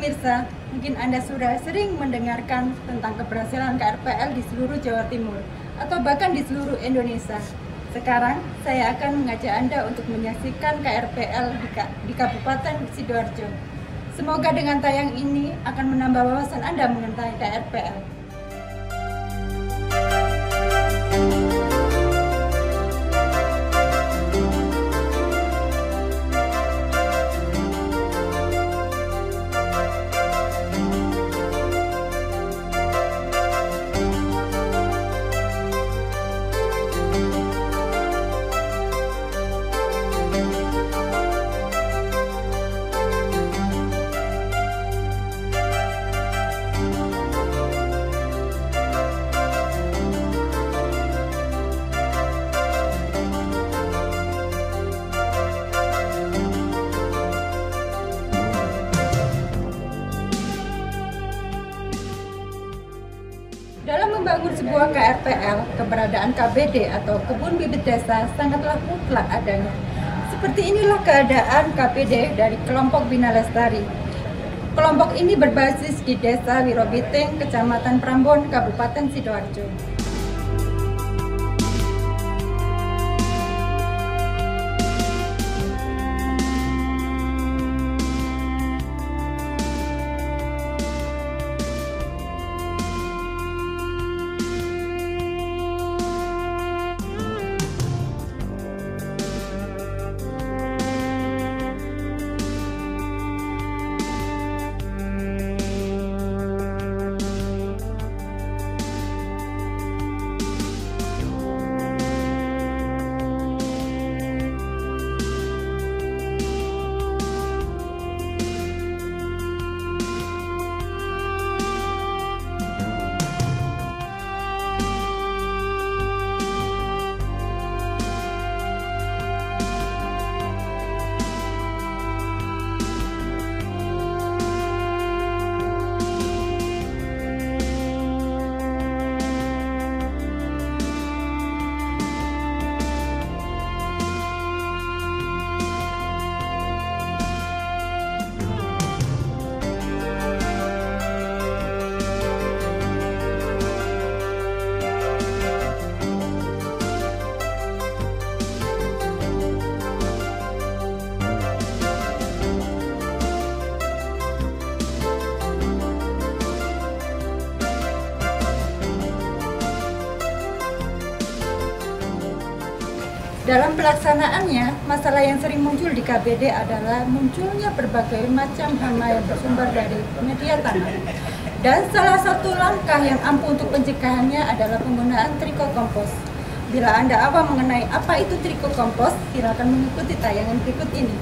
pemirsa, mungkin Anda sudah sering mendengarkan tentang keberhasilan KRPL di seluruh Jawa Timur atau bahkan di seluruh Indonesia. Sekarang saya akan mengajak Anda untuk menyaksikan KRPL di Kabupaten Sidoarjo. Semoga dengan tayang ini akan menambah wawasan Anda mengenai KRPL. Dalam membangun sebuah KRPL, keberadaan KBD atau Kebun Bibit Desa sangatlah mutlak adanya. Seperti inilah keadaan KBD dari kelompok Bina Lestari. Kelompok ini berbasis di Desa Wirobiting, Kecamatan Prambon, Kabupaten Sidoarjo. Dalam pelaksanaannya, masalah yang sering muncul di KBD adalah munculnya berbagai macam hama yang bersumber dari media tanam. Dan salah satu langkah yang ampuh untuk pencegahannya adalah penggunaan trikokompos. Bila Anda awam mengenai apa itu trikokompos, silakan mengikuti tayangan berikut ini.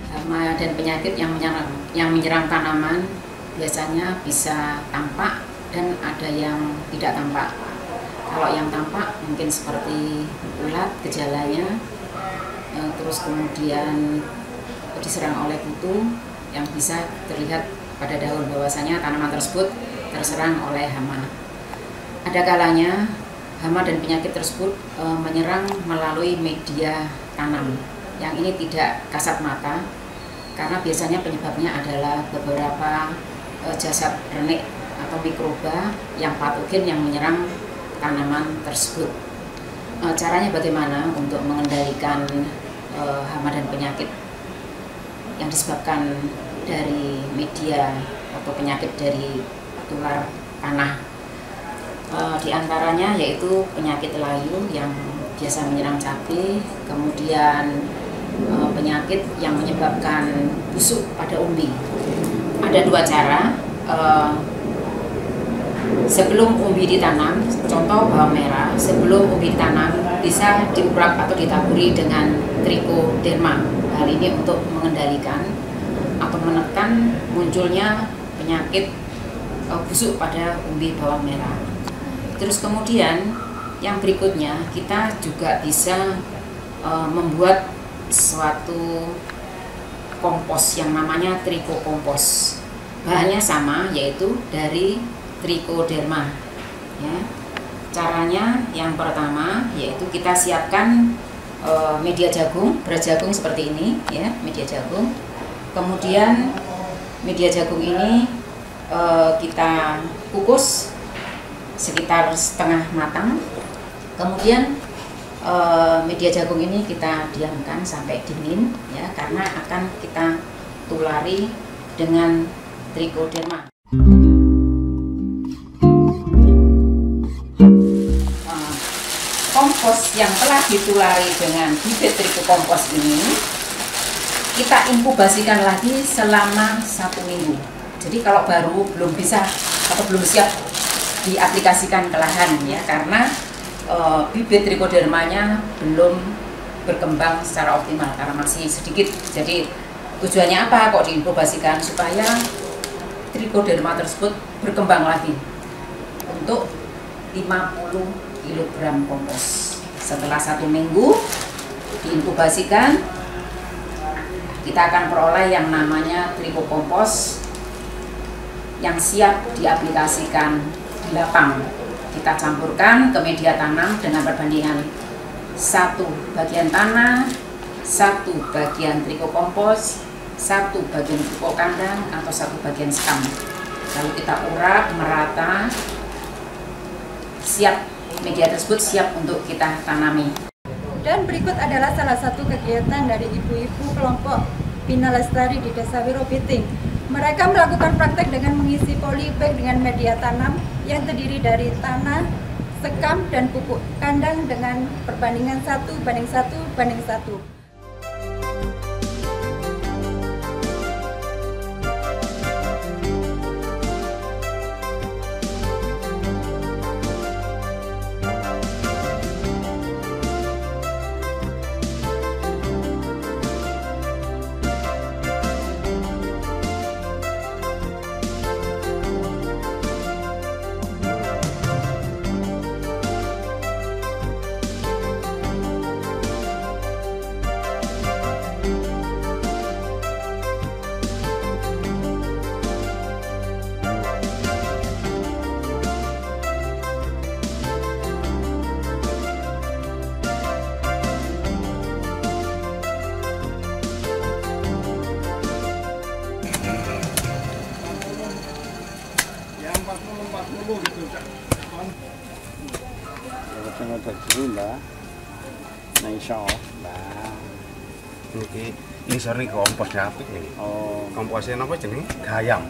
Hama dan penyakit yang menyerang tanaman biasanya bisa tampak dan ada yang tidak tampak. Kalau yang tampak mungkin seperti ulat gejalanya, terus kemudian diserang oleh kutu yang bisa terlihat pada daun bahwasanya tanaman tersebut terserang oleh hama. Ada kalanya hama dan penyakit tersebut menyerang melalui media tanam yang ini tidak kasat mata karena biasanya penyebabnya adalah beberapa jasad renik atau mikroba yang patogen yang menyerang tanaman tersebut. Caranya bagaimana untuk mengendalikan hama dan penyakit yang disebabkan dari media atau penyakit dari tular tanah? Di antaranya yaitu penyakit layu yang biasa menyerang cabai, kemudian penyakit yang menyebabkan busuk pada umbi. Ada dua cara. Sebelum umbi ditanam, contoh bawang merah, sebelum umbi ditanam bisa diurak atau ditaburi dengan trichoderma. Hal ini untuk mengendalikan atau menekan munculnya penyakit busuk pada umbi bawang merah. Terus kemudian yang berikutnya kita juga bisa membuat suatu kompos yang namanya trikokompos. Bahannya sama, yaitu dari trichoderma. Ya. Caranya yang pertama yaitu kita siapkan media jagung, beras jagung seperti ini ya, media jagung. Kemudian media jagung ini kita kukus sekitar setengah matang. Kemudian media jagung ini kita diamkan sampai dingin ya, karena akan kita tulari dengan trichoderma. Kompos yang telah ditulari dengan bibit terigu kompos ini kita inkubasikan lagi selama 1 minggu. Jadi kalau baru belum bisa atau belum siap diaplikasikan ke lahan ya, karena bibit trichodermanya belum berkembang secara optimal karena masih sedikit. Jadi tujuannya apa kok diinkubasikan? Supaya trichoderma tersebut berkembang lagi untuk 50 kg kompos. Setelah 1 minggu diinkubasikan, kita akan peroleh yang namanya tricho kompos yang siap diaplikasikan di lapang. Kita campurkan ke media tanam dengan perbandingan 1 bagian tanah, 1 bagian tricho kompos, 1 bagian pupuk kandang atau 1 bagian sekam. Lalu kita urap merata, siap, media tersebut siap untuk kita tanami. Dan berikut adalah salah satu kegiatan dari ibu-ibu kelompok Bina Lestari di Desa Wirobiting. Mereka melakukan praktek dengan mengisi polybag dengan media tanam yang terdiri dari tanah, sekam, dan pupuk kandang dengan perbandingan 1:1:1. Tengah terjun lah, naik show lah. Niki ngisor nih kompos apik nih. Oh, Komposnya apa jenenge? Gayam.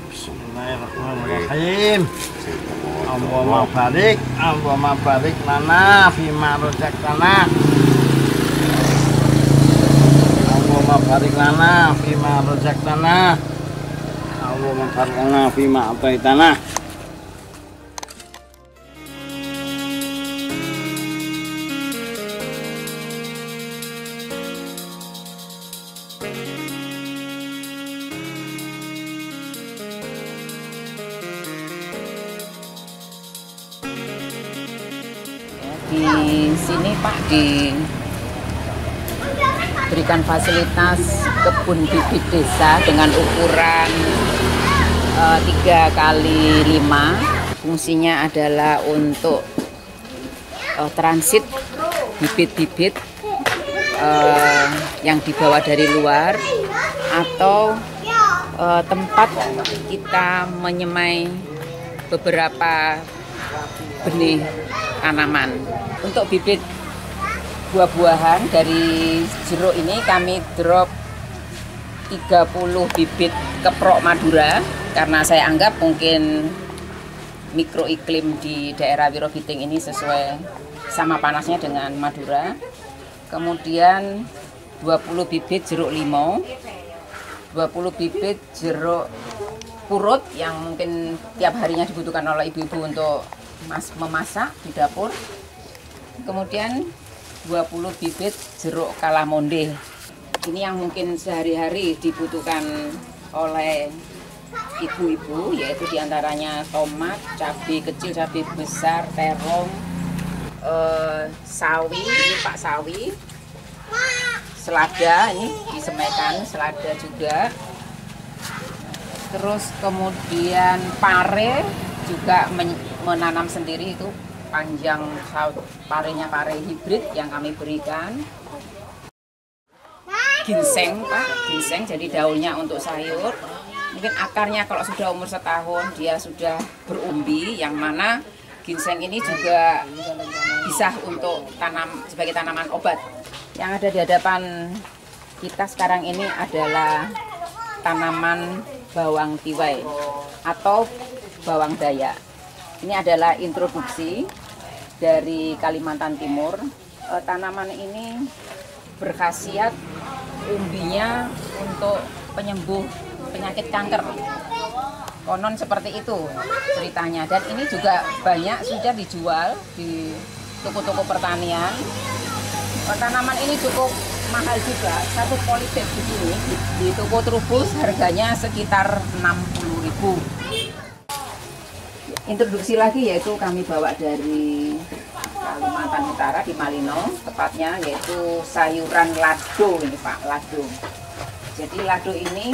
Bismillahirrahmanirrahim. Allahumma barik lana fima razaqtana. Allahumma barik lana fima razaqtana. Allahumma barik lana fima ataitana. Di sini Pak diberikan fasilitas kebun bibit desa dengan ukuran 3x5. Fungsinya adalah untuk transit bibit-bibit yang dibawa dari luar atau tempat kita menyemai beberapa benih tanaman. Untuk bibit buah-buahan dari jeruk ini kami drop 30 bibit keprok Madura karena saya anggap mungkin mikroiklim di daerah Wirobiting ini sesuai sama panasnya dengan Madura. Kemudian 20 bibit jeruk limau, 20 bibit jeruk purut yang mungkin tiap harinya dibutuhkan oleh ibu-ibu untuk memasak di dapur. kemudian 20 bibit jeruk kalamonde. Ini yang mungkin sehari-hari dibutuhkan oleh ibu-ibu, yaitu diantaranya tomat, cabai kecil, cabai besar, terong, sawi, ini pak sawi, selada, ini disemaikan selada juga. Terus kemudian pare juga menanam sendiri, itu panjang parenya pare hibrid yang kami berikan. Ginseng Pak, ginseng jadi daunnya untuk sayur. Mungkin akarnya kalau sudah umur setahun dia sudah berumbi, yang mana ginseng ini juga bisa untuk sebagai tanaman obat. Yang ada di hadapan kita sekarang ini adalah tanaman bawang tiwai atau bawang dayak. Ini adalah introduksi dari Kalimantan Timur. Tanaman ini berkhasiat umbinya untuk penyembuh penyakit kanker. Konon seperti itu ceritanya. Dan ini juga banyak sudah dijual di toko-toko pertanian. Tanaman ini cukup mahal juga. Satu polybag di sini di toko Trubus harganya sekitar 60.000. Introduksi lagi yaitu kami bawa dari Kalimantan Utara di Malino, tepatnya yaitu sayuran lado ini Pak, lado. Jadi lado ini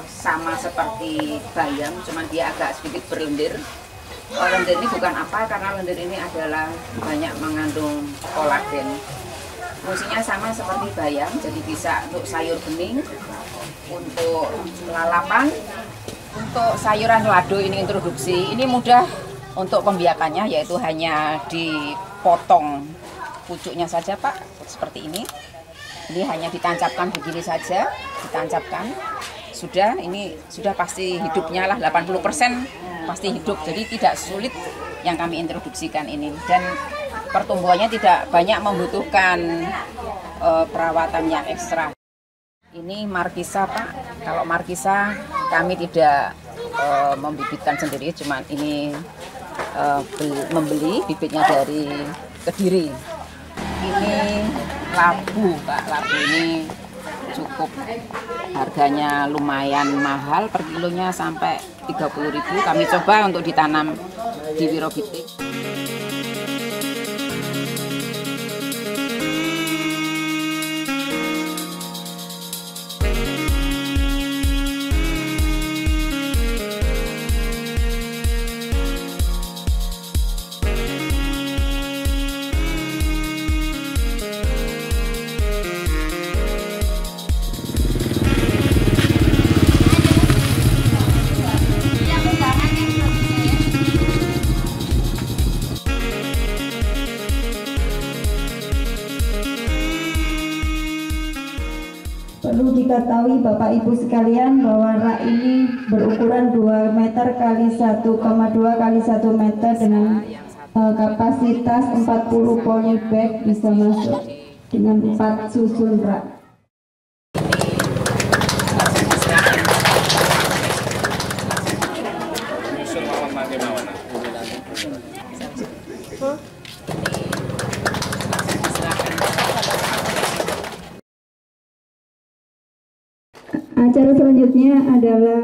sama seperti bayam, cuman dia agak sedikit berlendir. Lendir ini bukan apa, karena lendir ini adalah banyak mengandung kolagen. Fungsinya sama seperti bayam, jadi bisa untuk sayur bening, untuk lalapan, untuk sayuran lado ini introduksi. Ini mudah untuk pembiakannya, yaitu hanya dipotong pucuknya saja Pak, seperti ini. Ini hanya ditancapkan begini saja, ditancapkan. Sudah, ini sudah pasti hidupnya lah 80% pasti hidup, jadi tidak sulit yang kami introduksikan ini. Dan pertumbuhannya tidak banyak membutuhkan perawatan yang ekstra. Ini markisa Pak, kalau markisa kami tidak membibitkan sendiri, cuman ini membeli bibitnya dari Kediri. Ini labu Pak, labu ini cukup harganya lumayan mahal, per kilonya sampai 30.000. Kami coba untuk ditanam di Wirobitik. Perlu diketahui Bapak Ibu sekalian bahwa rak ini berukuran 2 meter kali 1,2 kali 1 meter dengan kapasitas 40 polybag, bisa masuk dengan 4 susun rak. Acara selanjutnya adalah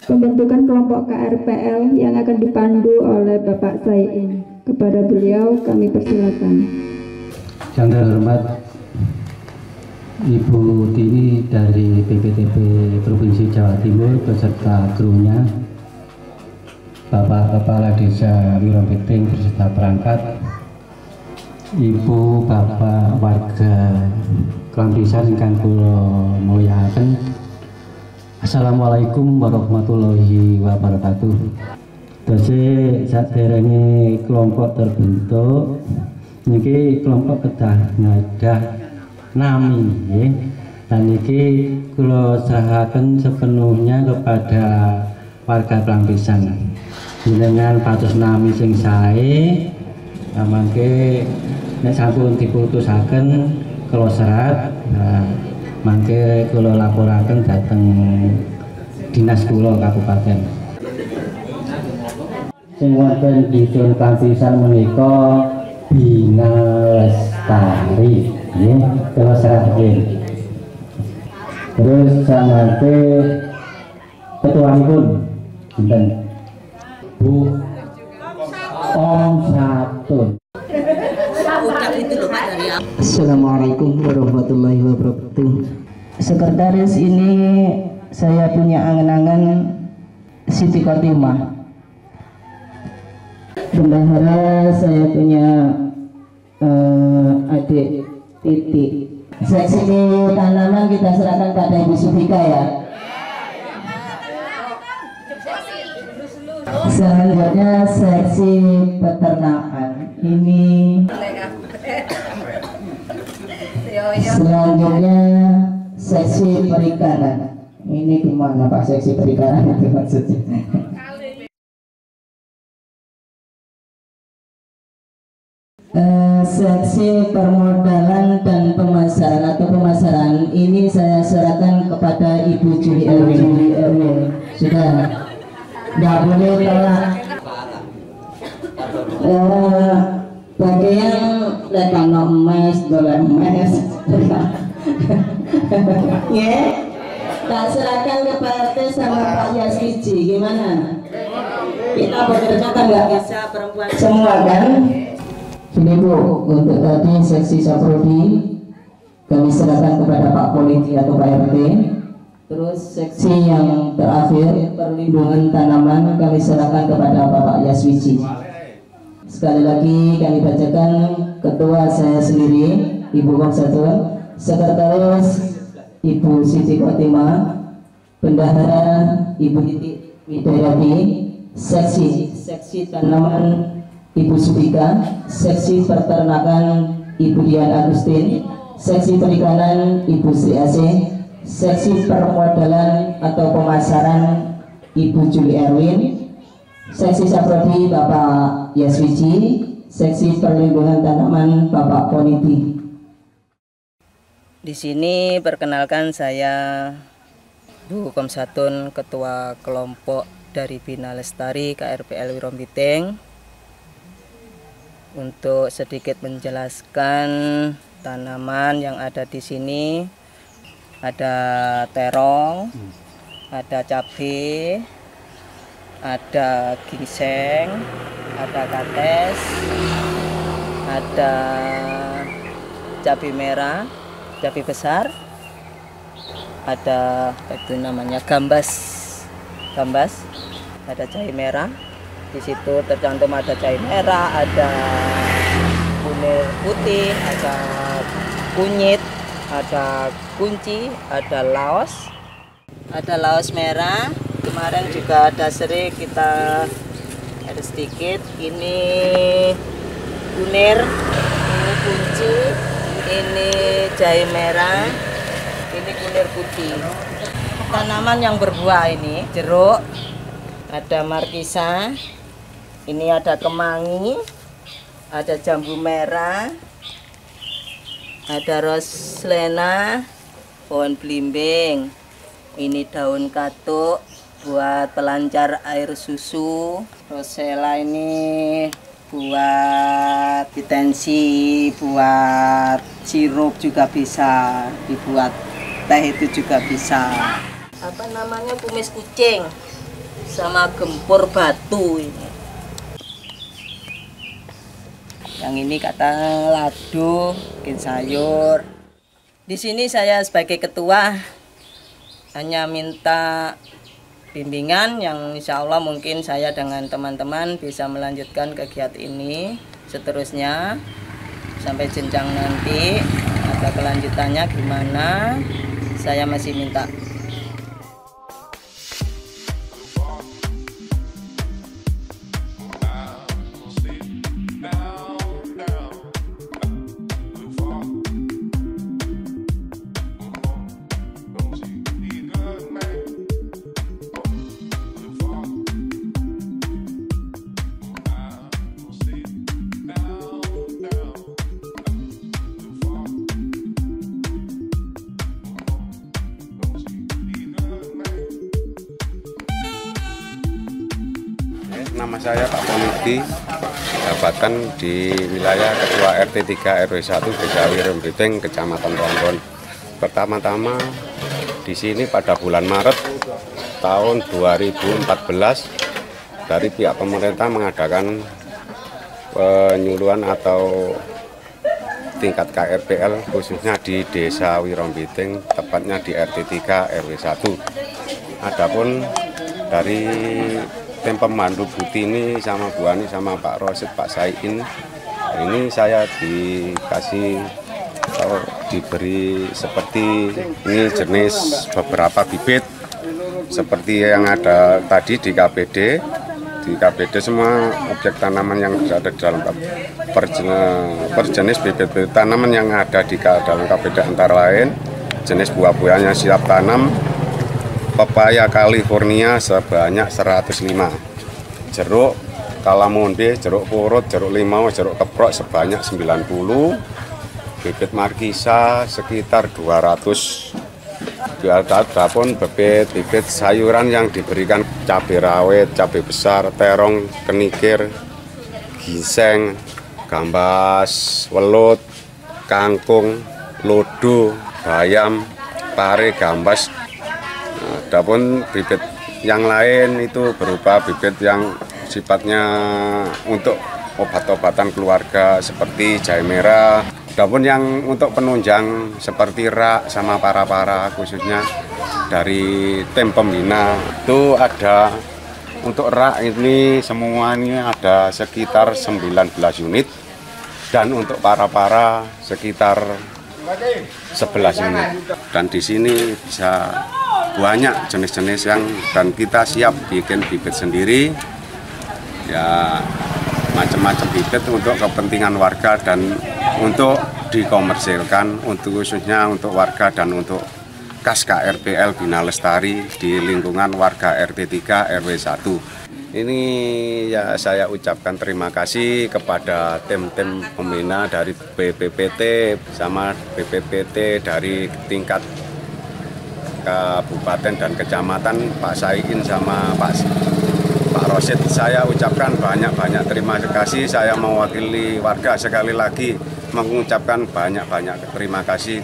pembentukan kelompok KRPL yang akan dipandu oleh Bapak Sayin. Kepada beliau kami persilakan. Yang terhormat Ibu Tini dari BPTP Provinsi Jawa Timur beserta krunya, Bapak Kepala Desa Wirobiting beserta perangkat, Ibu Bapak warga Klampisan ingkang kula mulyakaken. Assalamualaikum warahmatullahi wabarakatuh. Dadi saderenge kelompok terbentuk niki kelompok kedah ngadah nami nggih. Dan niki kula serahaken sepenuhnya kepada warga Klampisan. Jenengan pados nami sing sae, mangke nek sampun diputusaken kula serat, mangke kula laporaken dhateng dinas kula kabupaten. Sing wonten di Dusun Klampisan menika Bina Lestari, ya, terus rakyat. Terus sampai ketua pun, sinten Bu Om Satun. Assalamualaikum warahmatullahi wabarakatuh. Sekretaris ini saya punya angan-angan Siti Khotimah. Bendahara saya punya adik Titik. Seksi tanaman kita serahkan pada Ibu Sufika ya. Selanjutnya seksi peternakan. Ini selanjutnya seksi perikanan. Ini gimana Pak seksi perikanan itu maksudnya? Seksi permodalan dan pemasaran atau pemasaran ini saya serahkan kepada Ibu Juli Erwin. Sudah, nggak boleh tolak. Bagian lekano emas, dolar emas, ya. Tak serahkan ke Pak RT sama Pak Yaswiji, gimana? Kita bekerja kan nggak bisa perempuan semua kan? Ini Bu, untuk tadi seksi saprodi kami serahkan kepada Pak Polisi atau Pak RT. Terus seksi yang terakhir perlindungan tanaman kami serahkan kepada Bapak Yaswiji. Sekali lagi kami bacakan ketua saya sendiri Ibu Om Satun, sekretaris Ibu Siti Khotimah, bendahara Ibu Titik Widayati, seksi tanaman Ibu Sufika, seksi peternakan Ibu Dian Agustin, seksi perikanan Ibu Sri Asih, seksi permodalan atau pemasaran Ibu Juli Erwin, seksi saprodi Bapak Yaswiji, seksi perlindungan tanaman Bapak Poniti. Di sini perkenalkan saya Bu Komsatun, ketua kelompok dari Bina Lestari KRPL Wirompiting. Untuk sedikit menjelaskan tanaman yang ada di sini, ada terong, ada cabai, ada ginseng, ada kates, ada cabai merah, cabai besar, ada itu namanya gambas, ada cabai merah. Di situ tercantum ada cabai merah, ada kunir putih, ada kunyit, ada kunci, ada laos merah. Kemarin juga ada serai, kita ada sedikit. Ini kunir, ini kunci, ini jahe merah, ini kunir putih. Tanaman yang berbuah ini jeruk, ada markisa, ini ada kemangi, ada jambu merah, ada roslena, pohon belimbing, ini daun katuk buat pelancar air susu, rosella ini buat hitensi, buat sirup juga bisa, dibuat teh itu juga bisa. Apa namanya, kumis kucing sama gempur batu ini. Yang ini kata lado, bikin sayur. Di sini saya sebagai ketua hanya minta bimbingan yang insya Allah mungkin saya dengan teman-teman bisa melanjutkan kegiatan ini seterusnya sampai jenjang nanti. Ada kelanjutannya gimana, saya masih minta. Nama saya Pak Poniti, jabatan di wilayah Ketua RT 3 RW 1 Desa Wirombiting, Kecamatan Ronggon. Pertama-tama di sini pada bulan Maret tahun 2014 dari pihak pemerintah mengadakan penyuluhan atau tingkat KRPL khususnya di Desa Wirombiting, tepatnya di RT 3 RW 1. Adapun dari tim pembantu Bu Tini sama Bu Ani sama Pak Rosid, Pak Saiin, ini saya diberi seperti ini jenis beberapa bibit seperti yang ada tadi di KPD. Di KPD semua objek tanaman yang ada di dalam perjenis bibit tanaman yang ada di dalam KPD antara lain jenis buah-buahannya siap tanam, pepaya California sebanyak 105, jeruk kalamonde, jeruk purut, jeruk limau, jeruk keprok sebanyak 90, bibit markisa sekitar 200. Adapun bibit sayuran yang diberikan cabai rawit, cabai besar, terong, kenikir, ginseng, gambas, welut, kangkung, lodo, bayam, pare, gambas. Adapun bibit yang lain itu berupa bibit yang sifatnya untuk obat-obatan keluarga seperti jahe merah. Adapun yang untuk penunjang seperti rak sama para-para khususnya dari tim pembina itu ada untuk rak ini semuanya ada sekitar 19 unit dan untuk para-para sekitar 11 unit. Dan di sini bisa banyak jenis-jenis yang dan kita siap bikin bibit sendiri. Ya macam-macam bibit untuk kepentingan warga dan untuk dikomersilkan untuk khususnya untuk warga dan untuk kas KRPL Bina Lestari di lingkungan warga RT 3 RW 1. Ini ya saya ucapkan terima kasih kepada tim-tim pembina dari BPPT sama BPPT dari tingkat kabupaten dan kecamatan, Pak Saiin sama Pak Rosid. Saya ucapkan banyak-banyak terima kasih. Saya mewakili warga sekali lagi mengucapkan banyak-banyak terima kasih.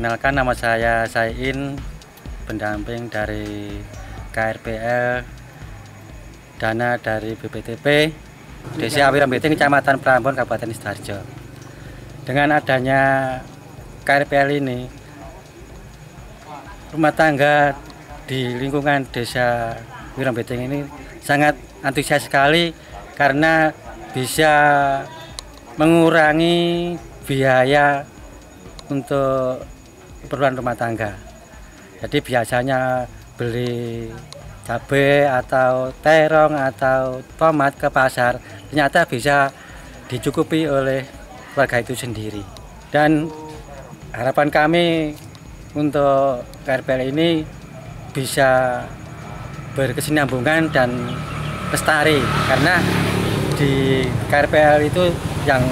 Kenalkan, nama saya Saiin, pendamping dari KRPL, dana dari BPTP, Desa Wirombiting, Kecamatan Prambon, Kabupaten Sidoarjo. Dengan adanya KRPL ini, rumah tangga di lingkungan Desa Wirombiting ini sangat antusias sekali karena bisa mengurangi biaya untuk keperluan rumah tangga. Jadi biasanya beli cabai atau terong atau tomat ke pasar ternyata bisa dicukupi oleh keluarga itu sendiri. Dan harapan kami untuk KRPL ini bisa berkesinambungan dan lestari, karena di KRPL itu yang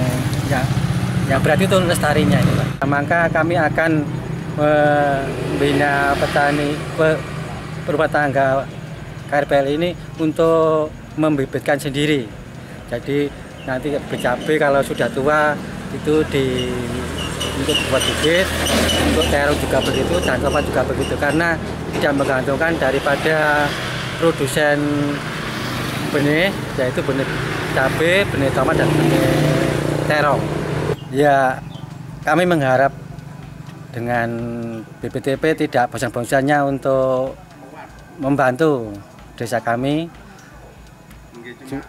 berarti itu lestarinya itu. Maka kami akan membina petani rumah tangga KRPL ini untuk membibitkan sendiri. Jadi nanti cabai kalau sudah tua itu untuk buat bibit, untuk terong juga begitu, dan tomat juga begitu, karena tidak menggantungkan daripada produsen benih, yaitu benih cabai, benih tomat, dan benih terong. Ya, kami mengharap dengan BPTP tidak bosan-bosannya untuk membantu desa kami.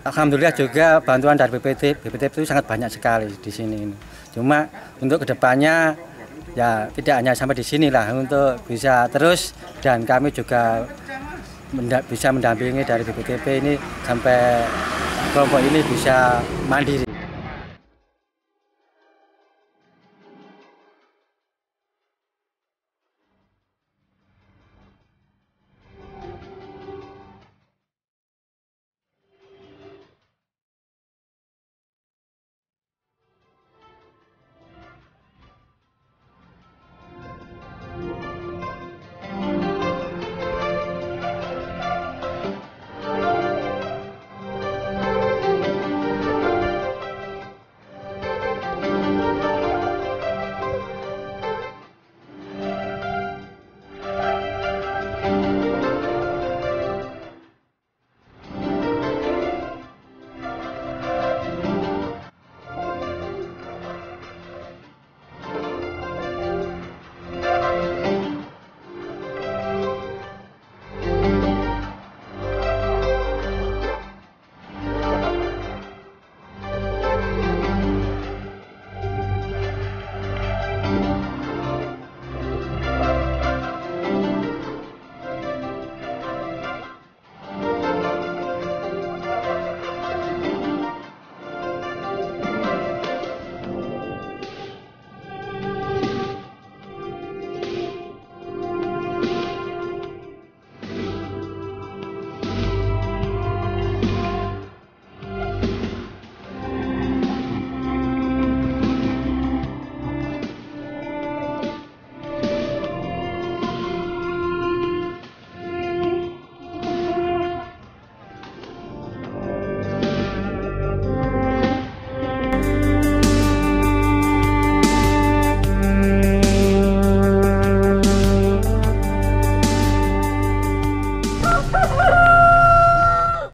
Alhamdulillah juga bantuan dari BPTP itu sangat banyak sekali di sini. Cuma untuk kedepannya ya tidak hanya sampai di sini lah, untuk bisa terus, dan kami juga bisa mendampingi dari BPTP ini sampai kelompok ini bisa mandiri.